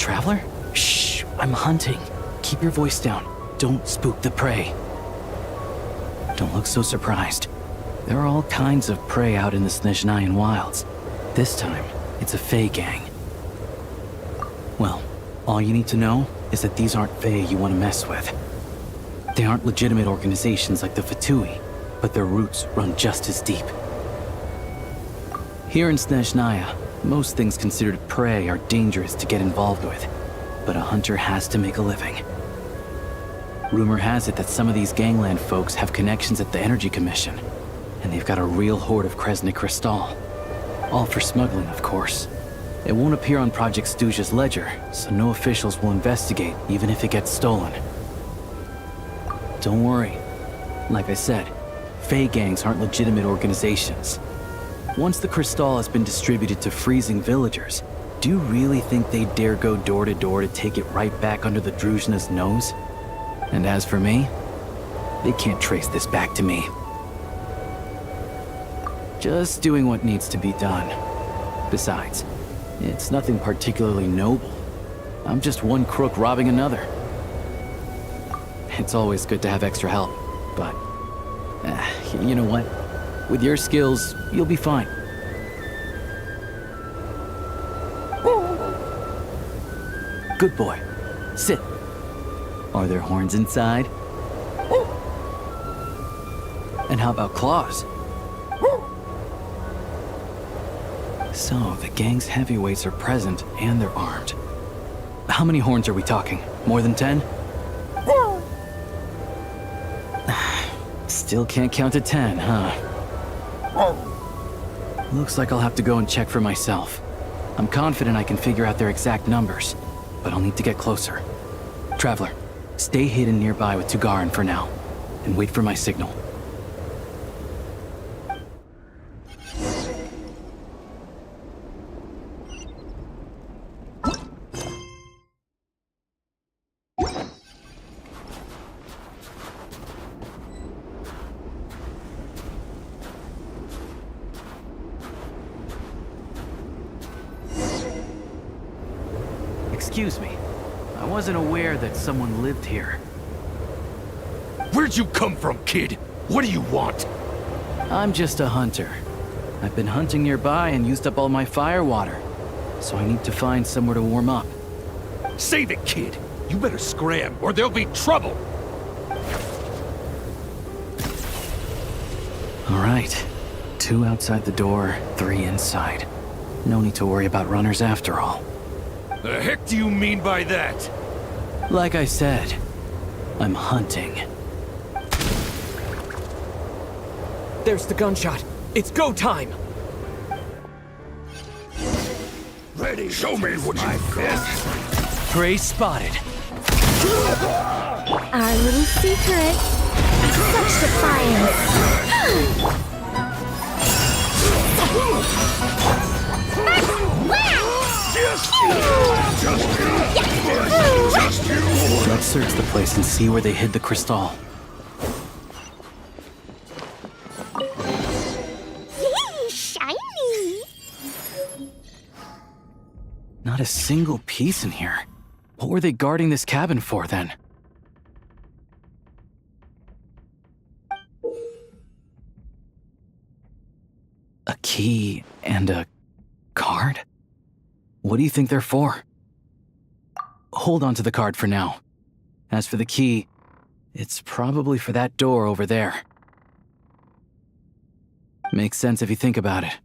Traveler? Shh, I'm hunting. Keep your voice down. Don't spook the prey. Don't look so surprised. There are all kinds of prey out in the Snezhnayan wilds. This time, it's a Fae gang. Well, all you need to know is that these aren't Fae you want to mess with. They aren't legitimate organizations like the Fatui, but their roots run just as deep. Here in Snezhnaya, most things considered prey are dangerous to get involved with, but a hunter has to make a living. Rumor has it that some of these gangland folks have connections at the Energy Commission, and they've got a real hoard of Kresnik Crystal. All for smuggling, of course. It won't appear on Project Stuja's ledger, so no officials will investigate even if it gets stolen. Don't worry. Like I said, Fae gangs aren't legitimate organizations. Once the crystal has been distributed to freezing villagers, do you really think they'd dare go door to door to take it right back under the Druzhna's nose? And as for me, they can't trace this back to me. Just doing what needs to be done. Besides, it's nothing particularly noble. I'm just one crook robbing another. It's always good to have extra help, but you know what? With your skills, you'll be fine. Good boy. Sit. Are there horns inside? And how about claws? So, the gang's heavyweights are present and they're armed. How many horns are we talking? More than 10? Still can't count to 10, huh? Looks like I'll have to go and check for myself. I'm confident I can figure out their exact numbers, but I'll need to get closer. Traveler, stay hidden nearby with Tugarin for now, and wait for my signal. Excuse me. I wasn't aware that someone lived here. Where'd you come from, kid? What do you want? I'm just a hunter. I've been hunting nearby and used up all my fire water, so I need to find somewhere to warm up. Save it, kid. You better scram, or there'll be trouble. All right. 2 outside the door, 3 inside. No need to worry about runners after all. The heck do you mean by that? Like I said, I'm hunting. There's the gunshot. It's go time! Ready. Show me what you've got. Prey spotted. Our little secret. Such defiance. Let's search the place and see where they hid the crystal. Yay, shiny! Not a single piece in here. What were they guarding this cabin for, then? A key and a card? What do you think they're for? Hold on to the card for now. As for the key, it's probably for that door over there. Makes sense if you think about it.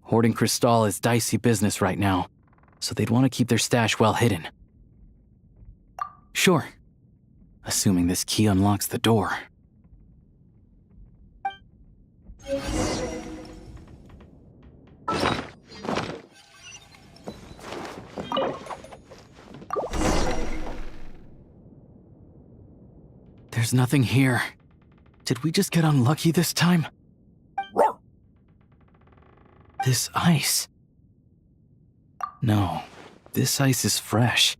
Hoarding crystal is dicey business right now, so they'd want to keep their stash well hidden. Sure. Assuming this key unlocks the door. There's nothing here. Did we just get unlucky this time? This ice. No, this ice is fresh.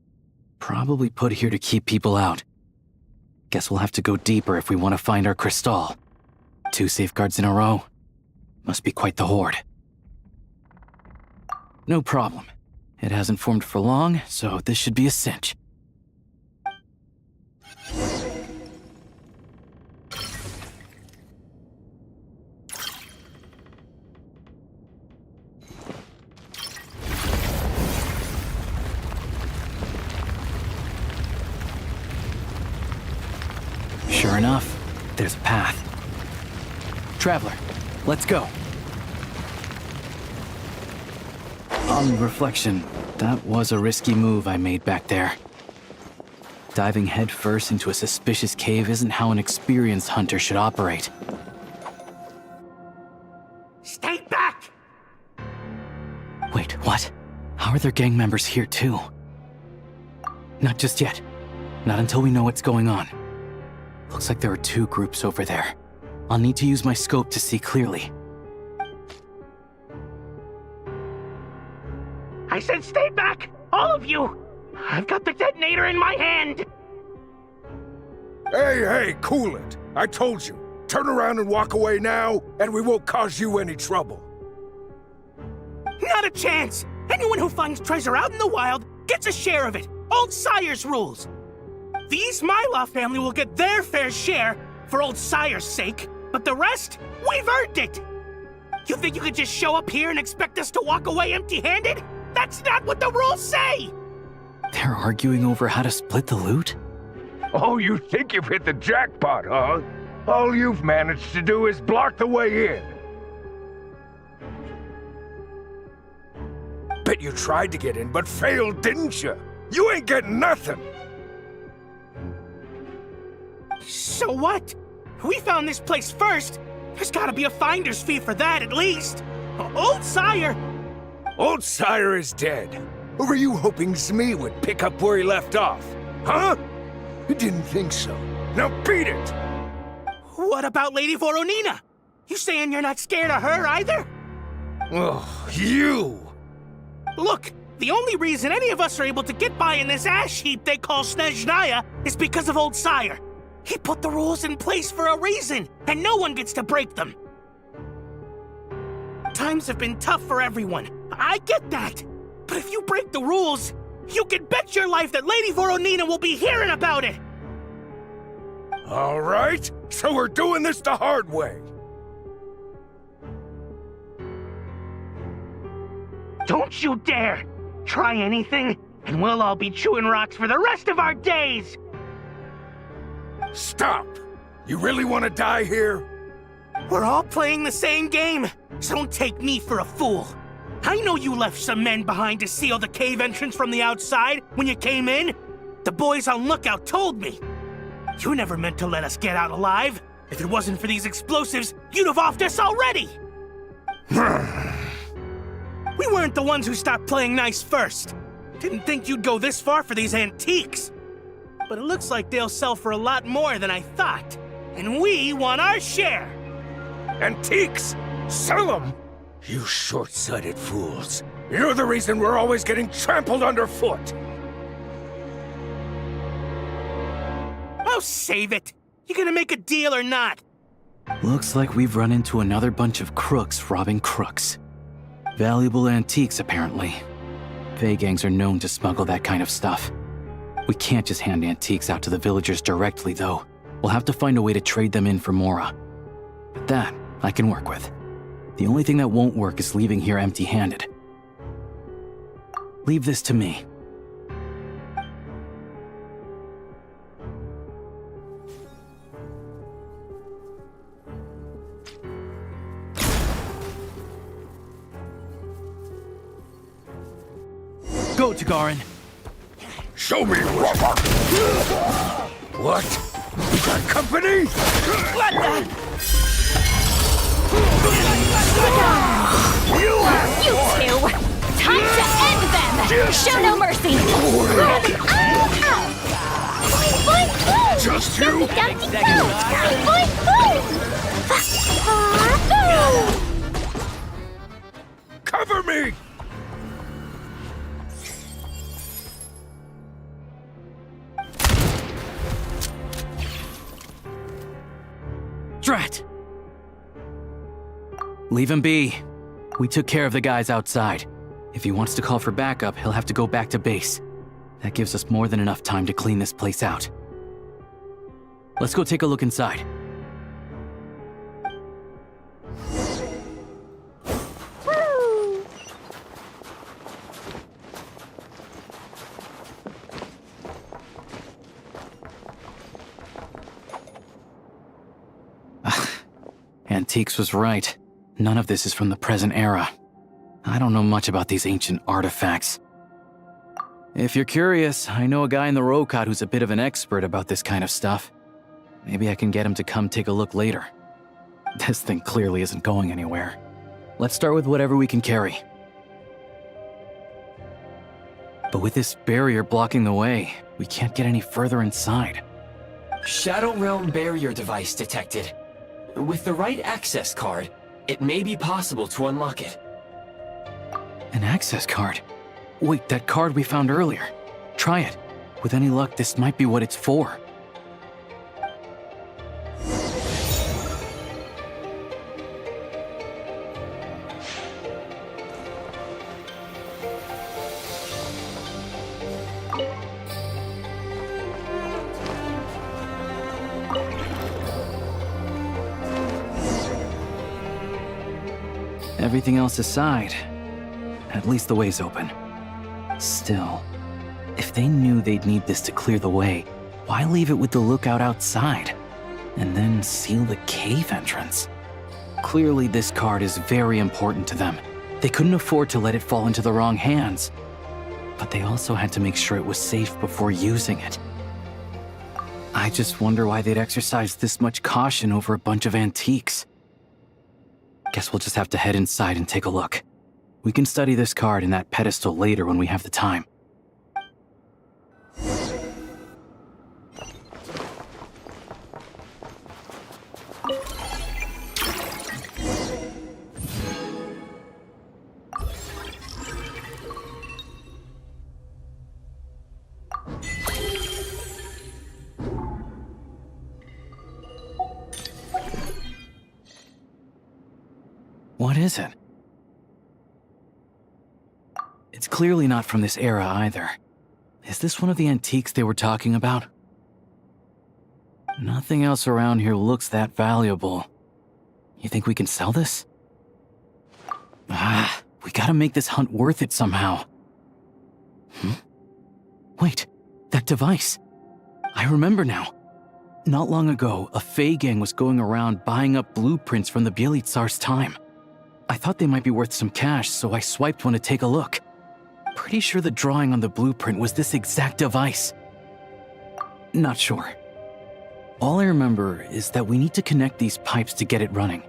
Probably put here to keep people out. Guess we'll have to go deeper if we want to find our crystal. 2 safeguards in a row. Must be quite the hoard. No problem. It hasn't formed for long, so this should be a cinch. Sure enough, there's a path. Traveler, let's go. On reflection, that was a risky move I made back there. Diving headfirst into a suspicious cave isn't how an experienced hunter should operate. Stay back! Wait, what? How are there gang members here too? Not just yet. Not until we know what's going on. Looks like there are two groups over there. I'll need to use my scope to see clearly. I said stay back! All of you! I've got the detonator in my hand! Hey, cool it. I told you. Turn around and walk away now, and we won't cause you any trouble. Not a chance! Anyone who finds treasure out in the wild gets a share of it. Old Sire's rules. The East Myla family will get their fair share for Old Sire's sake, but the rest, we've earned it! You think you could just show up here and expect us to walk away empty-handed? That's not what the rules say! They're arguing over how to split the loot? Oh, you think you've hit the jackpot, huh? All you've managed to do is block the way in. Bet you tried to get in, but failed, didn't you? You ain't getting nothing! So what? We found this place first. There's gotta be a finder's fee for that, at least. Old Sire! Old Sire is dead. Or were you hoping Smee would pick up where he left off? Huh? I didn't think so. Now beat it! What about Lady Voronina? You saying you're not scared of her either? Oh, you! Look, the only reason any of us are able to get by in this ash heap they call Snezhnaya is because of Old Sire. He put the rules in place for a reason, and no one gets to break them. Times have been tough for everyone. I get that. But if you break the rules, you can bet your life that Lady Voronina will be hearing about it. All right, so we're doing this the hard way. Don't you dare! Try anything, and we'll all be chewing rocks for the rest of our days! Stop! You really want to die here? We're all playing the same game, so don't take me for a fool. I know you left some men behind to seal the cave entrance from the outside when you came in. The boys on lookout told me. You never meant to let us get out alive. If it wasn't for these explosives, you'd have offed us already! We weren't the ones who stopped playing nice first. Didn't think you'd go this far for these antiques. But it looks like they'll sell for a lot more than I thought. And we want our share! Antiques? Sell them? You short-sighted fools. You're the reason we're always getting trampled underfoot. Oh, save it! You gonna make a deal or not? Looks like we've run into another bunch of crooks robbing crooks. Valuable antiques, apparently. Fey gangs are known to smuggle that kind of stuff. We can't just hand antiques out to the villagers directly, though. We'll have to find a way to trade them in for Mora. But that, I can work with. The only thing that won't work is leaving here empty-handed. Leave this to me. Go, Tagarin. Show me, Robert! What? You got company? You two! Time to end them! Show no mercy! Grab it! Boing, boing, boom! Just you? Dumpty, boom! Boing, boing, boom! Cover me! Drat! Leave him be. We took care of the guys outside. If he wants to call for backup, he'll have to go back to base. That gives us more than enough time to clean this place out. Let's go take a look inside. Antiques was right. None of this is from the present era. I don't know much about these ancient artifacts. If you're curious, I know a guy in the Rokot who's a bit of an expert about this kind of stuff. Maybe I can get him to come take a look later. This thing clearly isn't going anywhere. Let's start with whatever we can carry. But with this barrier blocking the way, we can't get any further inside. Shadow Realm barrier device detected. With the right access card, it may be possible to unlock it. An access card? Wait, that card we found earlier. Try it. With any luck, this might be what it's for. Everything else aside, at least the way's open. Still, if they knew they'd need this to clear the way, why leave it with the lookout outside? And then seal the cave entrance? Clearly this card is very important to them. They couldn't afford to let it fall into the wrong hands. But they also had to make sure it was safe before using it. I just wonder why they'd exercise this much caution over a bunch of antiques. Guess we'll just have to head inside and take a look. We can study this card and that pedestal later when we have the time. What is it? It's clearly not from this era either. Is this one of the antiques they were talking about? Nothing else around here looks that valuable. You think we can sell this? We gotta make this hunt worth it somehow. Wait, that device. I remember now. Not long ago, a Fey gang was going around buying up blueprints from the Bielitsar's time. I thought they might be worth some cash, so I swiped one to take a look. Pretty sure the drawing on the blueprint was this exact device. Not sure. All I remember is that we need to connect these pipes to get it running.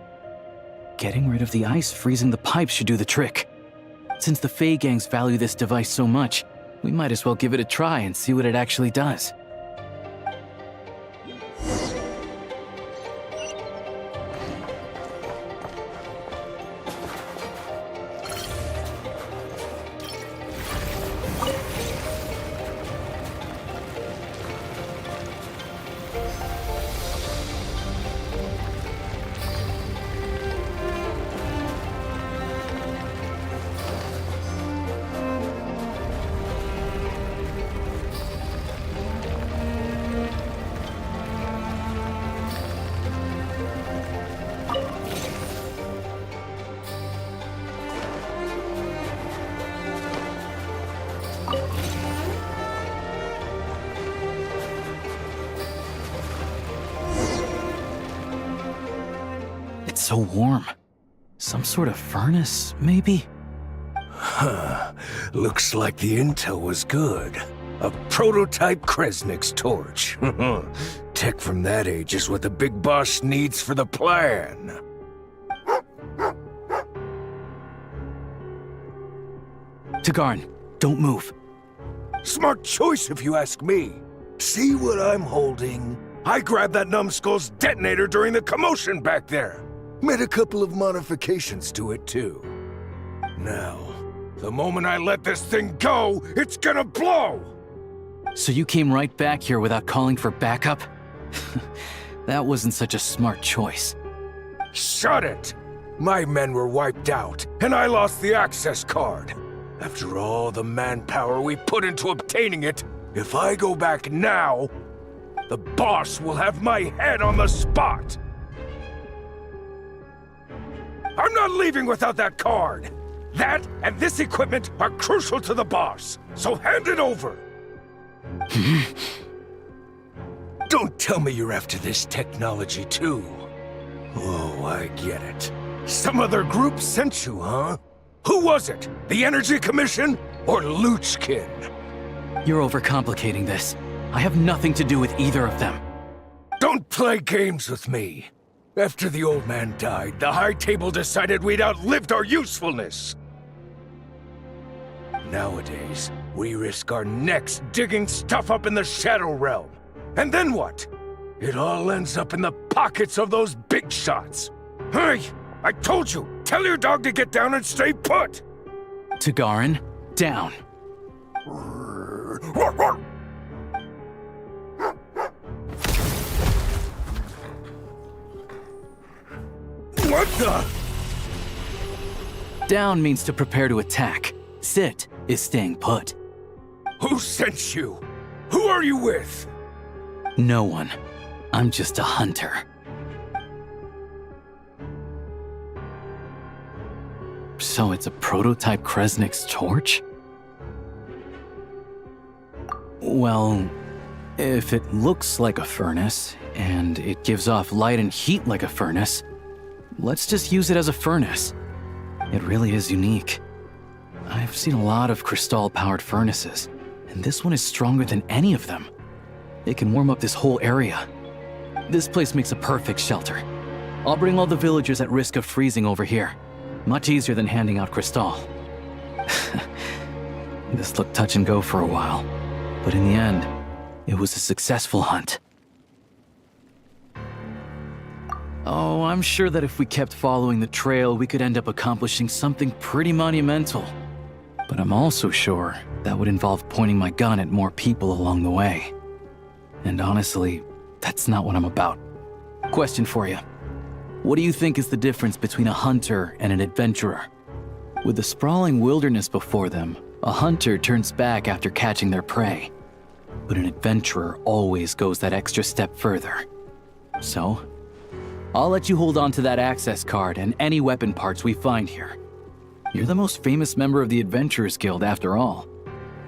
Getting rid of the ice freezing the pipes should do the trick. Since the Fey gangs value this device so much, we might as well give it a try and see what it actually does. It's so warm. Some sort of furnace, maybe? Looks like the intel was good. A prototype Kresnik's torch. Tech from that age is what the big boss needs for the plan. Tagarn, don't move. Smart choice if you ask me. See what I'm holding? I grabbed that numbskull's detonator during the commotion back there. Made a couple of modifications to it too. Now, the moment I let this thing go, it's gonna blow! So you came right back here without calling for backup? That wasn't such a smart choice. Shut it! My men were wiped out, and I lost the access card. After all the manpower we put into obtaining it, if I go back now, the boss will have my head on the spot! I'm not leaving without that card! That and this equipment are crucial to the boss, so hand it over! Don't tell me you're after this technology too. Oh, I get it. Some other group sent you, huh? Who was it? The Energy Commission or Luchkin? You're overcomplicating this. I have nothing to do with either of them. Don't play games with me. After the old man died, the High Table decided we'd outlived our usefulness. Nowadays, we risk our necks digging stuff up in the Shadow Realm. And then what? It all ends up in the pockets of those big shots. Hey, I told you, tell your dog to get down and stay put! Tagarin, down. What the? Down means to prepare to attack. Sit is staying put. Who sent you? Who are you with? No one. I'm just a hunter. So it's a prototype Kresnik's torch? Well, if it looks like a furnace, and it gives off light and heat like a furnace, let's just use it as a furnace. It really is unique. I've seen a lot of Crystal-powered furnaces, and this one is stronger than any of them. It can warm up this whole area. This place makes a perfect shelter. I'll bring all the villagers at risk of freezing over here. Much easier than handing out Crystal. This looked touch and go for a while, but in the end, it was a successful hunt. Oh, I'm sure that if we kept following the trail, we could end up accomplishing something pretty monumental. But I'm also sure that would involve pointing my gun at more people along the way. And honestly, that's not what I'm about. Question for you. What do you think is the difference between a hunter and an adventurer? With the sprawling wilderness before them, a hunter turns back after catching their prey. But an adventurer always goes that extra step further. So, I'll let you hold on to that access card and any weapon parts we find here. You're the most famous member of the Adventurers Guild after all.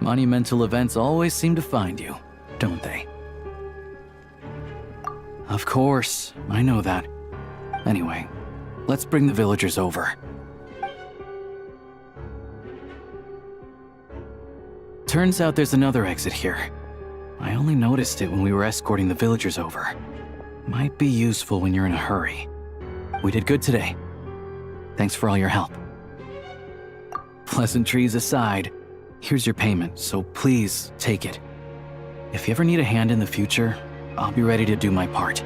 Monumental events always seem to find you, don't they? Of course, I know that. Anyway, let's bring the villagers over. Turns out there's another exit here. I only noticed it when we were escorting the villagers over. Might be useful when you're in a hurry. We did good today. Thanks for all your help. Pleasantries aside, here's your payment, so please take it. If you ever need a hand in the future, I'll be ready to do my part.